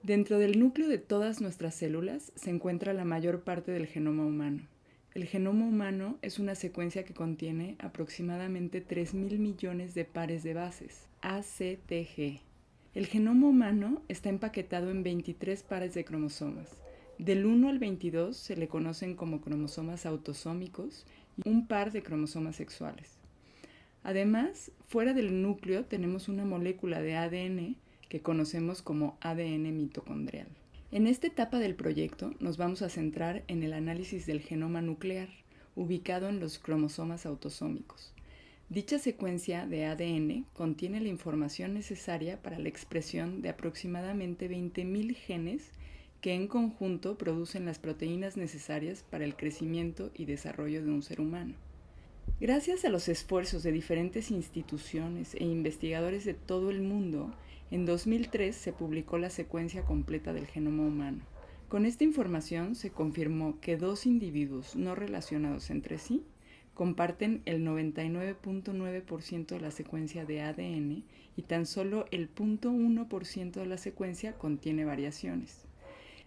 Dentro del núcleo de todas nuestras células se encuentra la mayor parte del genoma humano. El genoma humano es una secuencia que contiene aproximadamente 3.000 millones de pares de bases, ACTG. El genoma humano está empaquetado en 23 pares de cromosomas. Del 1 al 22 se le conocen como cromosomas autosómicos y un par de cromosomas sexuales. Además, fuera del núcleo tenemos una molécula de ADN que conocemos como ADN mitocondrial. En esta etapa del proyecto nos vamos a centrar en el análisis del genoma nuclear, ubicado en los cromosomas autosómicos. Dicha secuencia de ADN contiene la información necesaria para la expresión de aproximadamente 20.000 genes que en conjunto producen las proteínas necesarias para el crecimiento y desarrollo de un ser humano. Gracias a los esfuerzos de diferentes instituciones e investigadores de todo el mundo, en 2003 se publicó la secuencia completa del genoma humano. Con esta información se confirmó que dos individuos no relacionados entre sí comparten el 99.9% de la secuencia de ADN y tan solo el 0.1% de la secuencia contiene variaciones.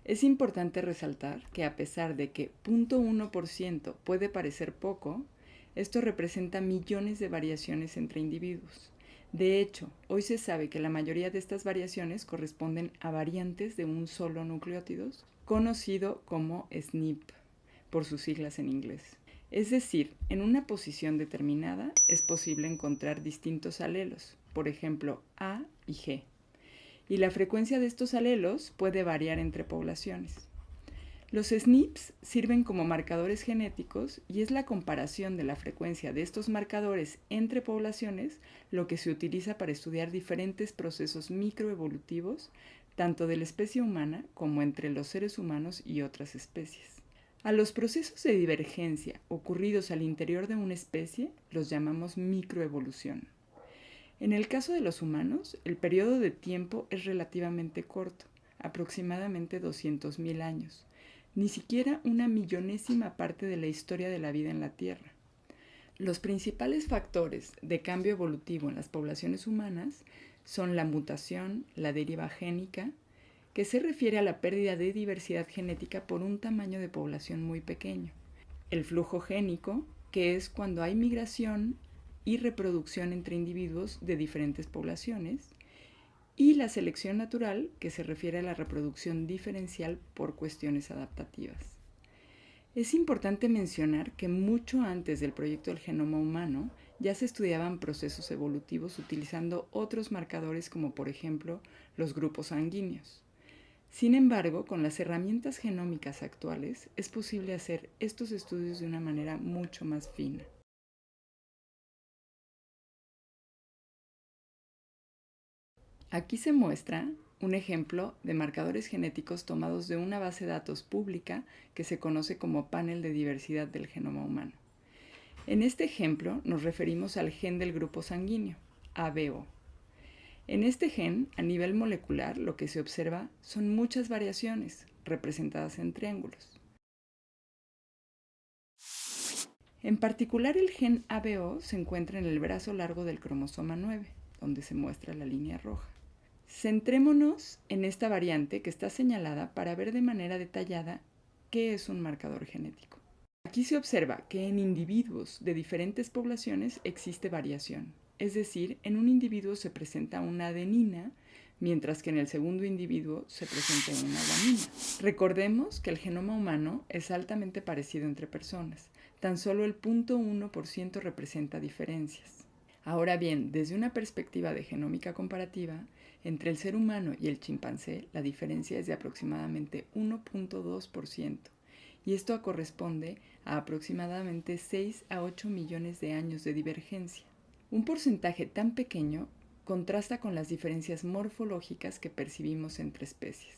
Es importante resaltar que a pesar de que 0.1% puede parecer poco, esto representa millones de variaciones entre individuos. De hecho, hoy se sabe que la mayoría de estas variaciones corresponden a variantes de un solo nucleótido, conocido como SNP, por sus siglas en inglés. Es decir, en una posición determinada es posible encontrar distintos alelos, por ejemplo A y G, y la frecuencia de estos alelos puede variar entre poblaciones. Los SNPs sirven como marcadores genéticos y es la comparación de la frecuencia de estos marcadores entre poblaciones lo que se utiliza para estudiar diferentes procesos microevolutivos, tanto de la especie humana como entre los seres humanos y otras especies. A los procesos de divergencia ocurridos al interior de una especie los llamamos microevolución. En el caso de los humanos, el periodo de tiempo es relativamente corto, aproximadamente 200.000 años, ni siquiera una millonésima parte de la historia de la vida en la Tierra. Los principales factores de cambio evolutivo en las poblaciones humanas son la mutación, la deriva génica, que se refiere a la pérdida de diversidad genética por un tamaño de población muy pequeño, el flujo génico, que es cuando hay migración y reproducción entre individuos de diferentes poblaciones, y la selección natural, que se refiere a la reproducción diferencial por cuestiones adaptativas. Es importante mencionar que mucho antes del proyecto del genoma humano ya se estudiaban procesos evolutivos utilizando otros marcadores como por ejemplo los grupos sanguíneos. Sin embargo, con las herramientas genómicas actuales es posible hacer estos estudios de una manera mucho más fina. Aquí se muestra un ejemplo de marcadores genéticos tomados de una base de datos pública que se conoce como Panel de Diversidad del Genoma Humano. En este ejemplo nos referimos al gen del grupo sanguíneo, ABO. En este gen, a nivel molecular, lo que se observa son muchas variaciones, representadas en triángulos. En particular, el gen ABO se encuentra en el brazo largo del cromosoma 9, donde se muestra la línea roja. Centrémonos en esta variante que está señalada para ver de manera detallada qué es un marcador genético. Aquí se observa que en individuos de diferentes poblaciones existe variación, es decir, en un individuo se presenta una adenina, mientras que en el segundo individuo se presenta una guanina. Recordemos que el genoma humano es altamente parecido entre personas, tan solo el 0.1% representa diferencias. Ahora bien, desde una perspectiva de genómica comparativa, entre el ser humano y el chimpancé la diferencia es de aproximadamente 1.2%, y esto corresponde a aproximadamente 6 a 8 millones de años de divergencia. Un porcentaje tan pequeño contrasta con las diferencias morfológicas que percibimos entre especies.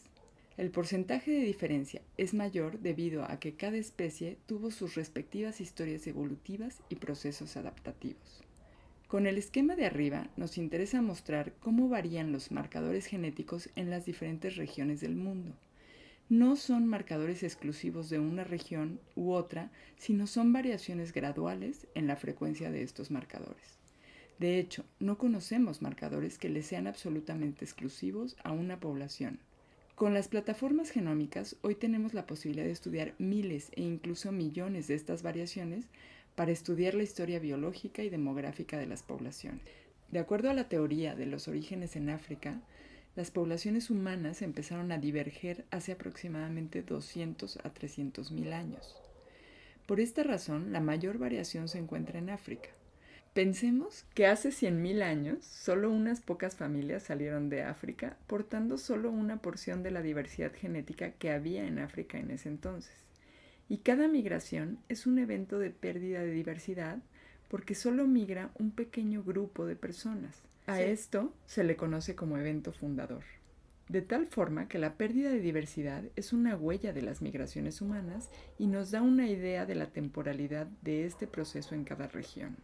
El porcentaje de diferencia es mayor debido a que cada especie tuvo sus respectivas historias evolutivas y procesos adaptativos. Con el esquema de arriba nos interesa mostrar cómo varían los marcadores genéticos en las diferentes regiones del mundo. No son marcadores exclusivos de una región u otra, sino son variaciones graduales en la frecuencia de estos marcadores. De hecho, no conocemos marcadores que le sean absolutamente exclusivos a una población, Con las plataformas genómicas, hoy tenemos la posibilidad de estudiar miles e incluso millones de estas variaciones para estudiar la historia biológica y demográfica de las poblaciones. De acuerdo a la teoría de los orígenes en África, las poblaciones humanas empezaron a diverger hace aproximadamente 200 a 300 mil años. Por esta razón, la mayor variación se encuentra en África. Pensemos que hace 100.000 años solo unas pocas familias salieron de África, portando solo una porción de la diversidad genética que había en África en ese entonces. Y cada migración es un evento de pérdida de diversidad porque solo migra un pequeño grupo de personas. A esto se le conoce como evento fundador. De tal forma que la pérdida de diversidad es una huella de las migraciones humanas y nos da una idea de la temporalidad de este proceso en cada región.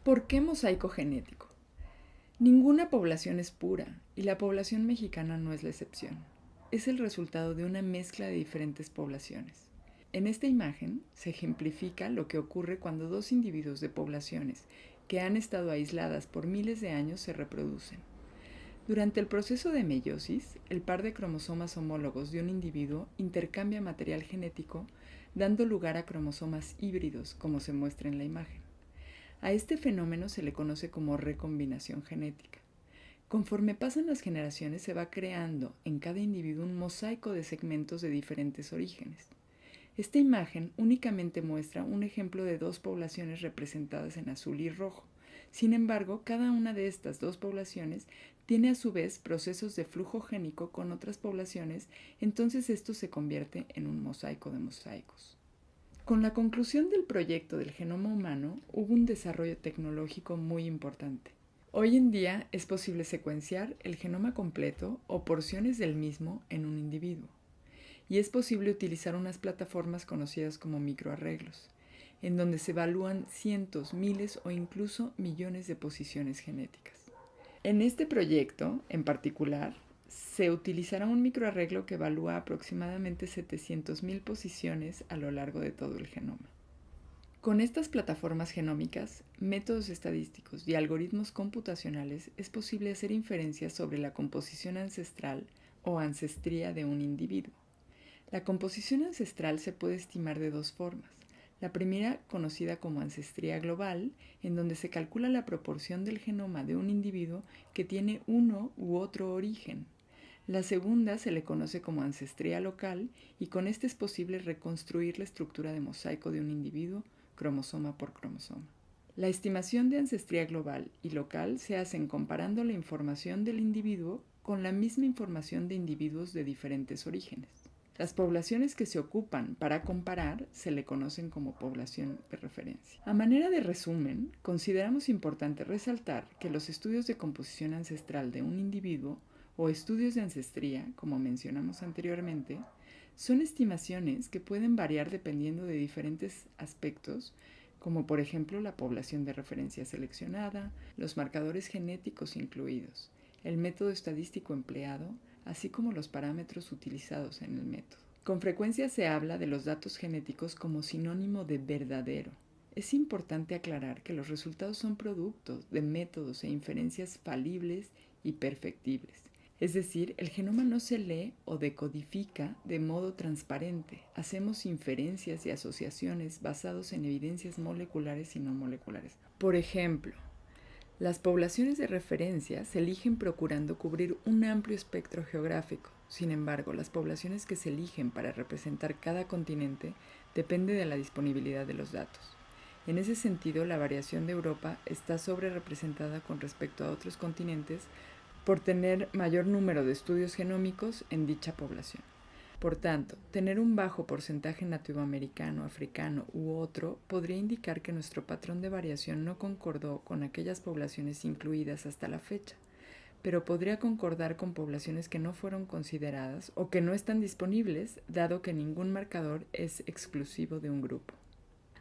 ¿Por qué mosaico genético? Ninguna población es pura y la población mexicana no es la excepción. Es el resultado de una mezcla de diferentes poblaciones. En esta imagen se ejemplifica lo que ocurre cuando dos individuos de poblaciones que han estado aisladas por miles de años se reproducen. Durante el proceso de meiosis, el par de cromosomas homólogos de un individuo intercambia material genético, dando lugar a cromosomas híbridos, como se muestra en la imagen. A este fenómeno se le conoce como recombinación genética. Conforme pasan las generaciones se va creando en cada individuo un mosaico de segmentos de diferentes orígenes. Esta imagen únicamente muestra un ejemplo de dos poblaciones representadas en azul y rojo. Sin embargo, cada una de estas dos poblaciones tiene a su vez procesos de flujo génico con otras poblaciones, entonces esto se convierte en un mosaico de mosaicos. Con la conclusión del proyecto del genoma humano, hubo un desarrollo tecnológico muy importante. Hoy en día es posible secuenciar el genoma completo o porciones del mismo en un individuo. Y es posible utilizar unas plataformas conocidas como microarreglos, en donde se evalúan cientos, miles o incluso millones de posiciones genéticas. En este proyecto, en particular, se utilizará un microarreglo que evalúa aproximadamente 700.000 posiciones a lo largo de todo el genoma. Con estas plataformas genómicas, métodos estadísticos y algoritmos computacionales es posible hacer inferencias sobre la composición ancestral o ancestría de un individuo. La composición ancestral se puede estimar de dos formas. La primera, conocida como ancestría global, en donde se calcula la proporción del genoma de un individuo que tiene uno u otro origen. La segunda se le conoce como ancestría local y con esta es posible reconstruir la estructura de mosaico de un individuo cromosoma por cromosoma. La estimación de ancestría global y local se hacen comparando la información del individuo con la misma información de individuos de diferentes orígenes. Las poblaciones que se ocupan para comparar se le conocen como población de referencia. A manera de resumen, consideramos importante resaltar que los estudios de composición ancestral de un individuo o estudios de ancestría, como mencionamos anteriormente, son estimaciones que pueden variar dependiendo de diferentes aspectos, como por ejemplo la población de referencia seleccionada, los marcadores genéticos incluidos, el método estadístico empleado, así como los parámetros utilizados en el método. Con frecuencia se habla de los datos genéticos como sinónimo de verdadero. Es importante aclarar que los resultados son productos de métodos e inferencias falibles y perfectibles. Es decir, el genoma no se lee o decodifica de modo transparente. Hacemos inferencias y asociaciones basados en evidencias moleculares y no moleculares. Por ejemplo, las poblaciones de referencia se eligen procurando cubrir un amplio espectro geográfico. Sin embargo, las poblaciones que se eligen para representar cada continente depende de la disponibilidad de los datos. En ese sentido, la variación de Europa está sobrerepresentada con respecto a otros continentes por tener mayor número de estudios genómicos en dicha población. Por tanto, tener un bajo porcentaje nativoamericano, africano u otro podría indicar que nuestro patrón de variación no concordó con aquellas poblaciones incluidas hasta la fecha, pero podría concordar con poblaciones que no fueron consideradas o que no están disponibles, dado que ningún marcador es exclusivo de un grupo.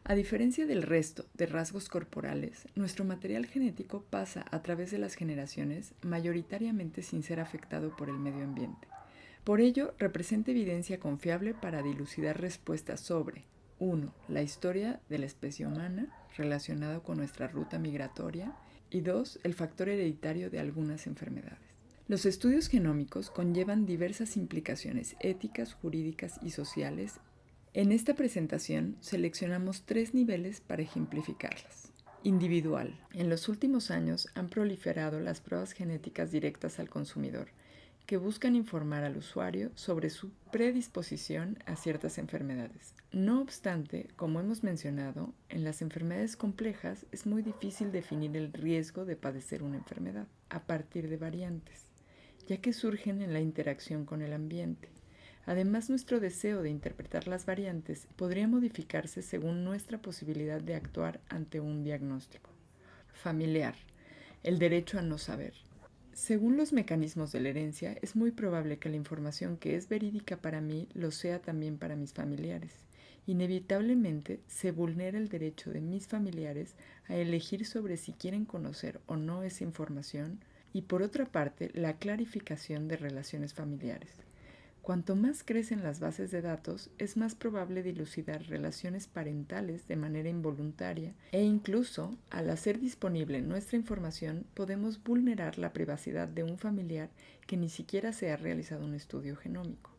A diferencia del resto de rasgos corporales, nuestro material genético pasa a través de las generaciones mayoritariamente sin ser afectado por el medio ambiente. Por ello, representa evidencia confiable para dilucidar respuestas sobre 1. La historia de la especie humana relacionada con nuestra ruta migratoria y 2. El factor hereditario de algunas enfermedades. Los estudios genómicos conllevan diversas implicaciones éticas, jurídicas y sociales. En esta presentación seleccionamos 3 niveles para ejemplificarlas. Individual. En los últimos años han proliferado las pruebas genéticas directas al consumidor, que buscan informar al usuario sobre su predisposición a ciertas enfermedades. No obstante, como hemos mencionado, en las enfermedades complejas es muy difícil definir el riesgo de padecer una enfermedad a partir de variantes, ya que surgen en la interacción con el ambiente. Además, nuestro deseo de interpretar las variantes podría modificarse según nuestra posibilidad de actuar ante un diagnóstico. Familiar. El derecho a no saber. Según los mecanismos de la herencia, es muy probable que la información que es verídica para mí lo sea también para mis familiares. Inevitablemente se vulnera el derecho de mis familiares a elegir sobre si quieren conocer o no esa información y, por otra parte, la clarificación de relaciones familiares. Cuanto más crecen las bases de datos, es más probable dilucidar relaciones parentales de manera involuntaria e incluso, al hacer disponible nuestra información, podemos vulnerar la privacidad de un familiar que ni siquiera se ha realizado un estudio genómico.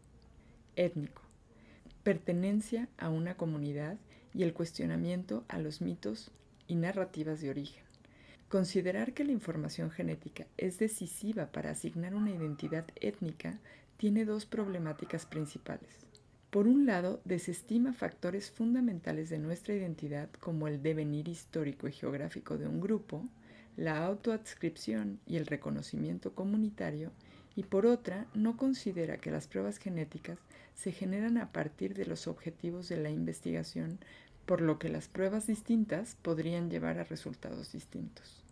Étnico. Pertenencia a una comunidad y el cuestionamiento a los mitos y narrativas de origen. Considerar que la información genética es decisiva para asignar una identidad étnica tiene 2 problemáticas principales. Por un lado, desestima factores fundamentales de nuestra identidad como el devenir histórico y geográfico de un grupo, la autoadscripción y el reconocimiento comunitario, y por otra, no considera que las pruebas genéticas se generan a partir de los objetivos de la investigación, por lo que las pruebas distintas podrían llevar a resultados distintos.